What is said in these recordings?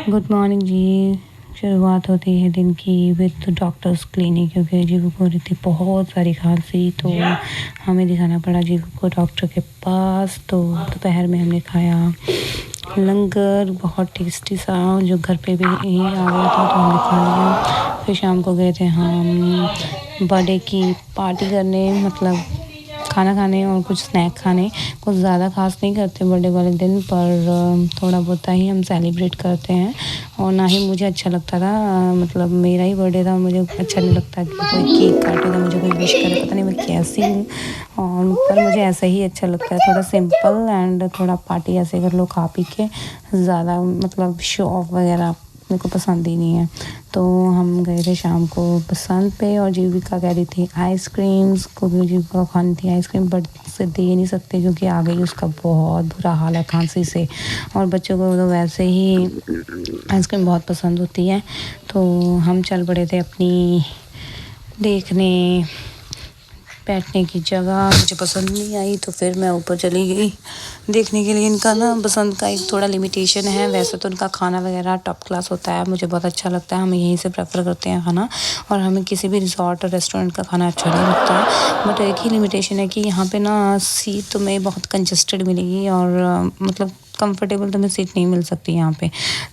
Good morning जी। शुरुआत होती है दिन की विद डॉक्टर्स क्लिनिक, क्योंकि जीवू को हो रही थी बहुत सारी खांसी, तो हमें दिखाना पड़ा जीवू को डॉक्टर के पास। तो दोपहर में हमने खाया लंगर, बहुत टेस्टी सा, जो घर पे भी यही आ गया था तो हमने खा लिया। फिर शाम को गए थे हम बर्थडे की पार्टी करने, मतलब खाना खाने और कुछ स्नैक खाने। कुछ ज़्यादा खास नहीं करते बर्थडे वाले दिन, पर थोड़ा बहुत ही हम सेलिब्रेट करते हैं। और ना ही मुझे अच्छा लगता था, मतलब मेरा ही बर्थडे था, मुझे अच्छा नहीं लगता कि कोई केक काटेगा, मुझे कोई विश करे, पता नहीं मैं कैसी हूँ। और पर मुझे ऐसा ही अच्छा लगता है, थोड़ा सिंपल एंड थोड़ा पार्टी ऐसे कर लो खा पी के, ज़्यादा मतलब शो ऑफ वगैरह मेरे को पसंद ही नहीं है। तो हम गए थे शाम को पसंद पे, और जीविका कह रही थी आइसक्रीम्स को, भी जीविका को खानी थी आइसक्रीम, बट से दे नहीं सकते क्योंकि आ गई उसका बहुत बुरा हाल है खांसी से। और बच्चों को तो वैसे ही आइसक्रीम बहुत पसंद होती है। तो हम चल पड़े थे अपनी देखने बैठने की जगह। मुझे पसंद नहीं आई तो फिर मैं ऊपर चली गई देखने के लिए। इनका ना पसंद का एक थोड़ा लिमिटेशन है, वैसे तो उनका खाना वगैरह टॉप क्लास होता है, मुझे बहुत अच्छा लगता है, हम यहीं से प्रेफर करते हैं खाना। और हमें किसी भी रिसोर्ट और रेस्टोरेंट का खाना अच्छा नहीं लगता है। बट एक ही लिमिटेशन है कि यहाँ पे ना सीट तुम्हें बहुत कंजस्टेड मिलेगी, और मतलब कंफर्टेबल तुम्हें सीट नहीं मिल सकती यहाँ पे।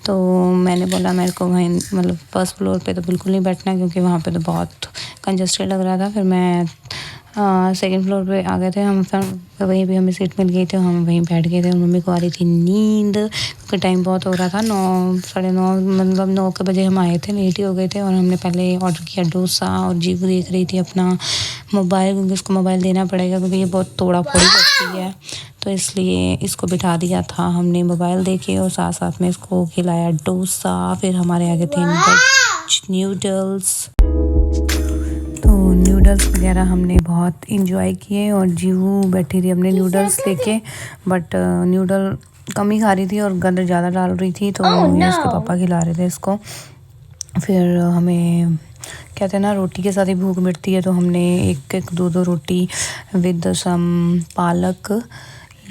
तो मैंने बोला मेरे को वहीं मतलब फर्स्ट फ्लोर पे तो बिल्कुल नहीं बैठना, क्योंकि वहाँ पे तो बहुत कंजस्टेड लग रहा था। फिर मैं सेकंड फ्लोर पे आ गए थे हम, फिर वहीं पे हमें सीट मिल गई थी, हम वहीं बैठ गए थे। और मम्मी को आ रही थी नींद, क्योंकि टाइम बहुत हो रहा था, 9 साढ़े 9, मतलब 9 के बजे हम आए थे, लेट ही हो गए थे। और हमने पहले ऑर्डर किया डोसा, और जीवू देख रही थी अपना मोबाइल, क्योंकि उसको मोबाइल देना पड़ेगा क्योंकि ये बहुत तोड़ा फोड़ी करती है, तो इसलिए इसको बिठा दिया था हमने मोबाइल देके, और साथ साथ में इसको खिलाया डोसा। फिर हमारे आगे थे नूडल्स, तो नूडल्स वगैरह हमने बहुत इंजॉय किए। और जीवू बैठी थी अपने नूडल्स लेके, बट नूडल कम ही खा रही थी और गंद ज़्यादा डाल रही थी, तो ये इसके पापा खिला रहे थे इसको। फिर हमें कहते हैं ना रोटी के साथ ही भूख मिटती है, तो हमने एक एक दो दो रोटी विद सम पालक,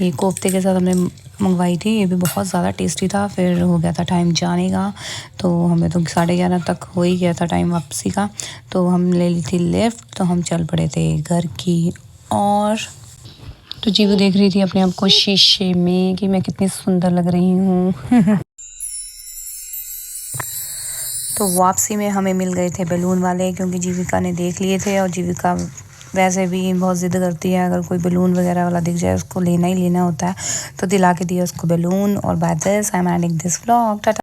ये कोफ्ते के साथ हमने मंगवाई थी, ये भी बहुत ज़्यादा टेस्टी था। फिर हो गया था टाइम जाने का, तो हमें तो 11:30 तक हो ही गया था टाइम वापसी का। तो हम ले ली थी लिफ्ट, तो हम चल पड़े थे घर की। और तो जीवू देख रही थी अपने आप को शीशे में कि मैं कितनी सुंदर लग रही हूँ। तो वापसी में हमें मिल गए थे बैलून वाले, क्योंकि जीविका ने देख लिए थे, और जीविका वैसे भी बहुत ज़िद करती है, अगर कोई बैलून वगैरह वाला दिख जाए उसको लेना ही लेना होता है। तो दिला के दिया उसको बैलून। और by this I am ending this vlog. Tata.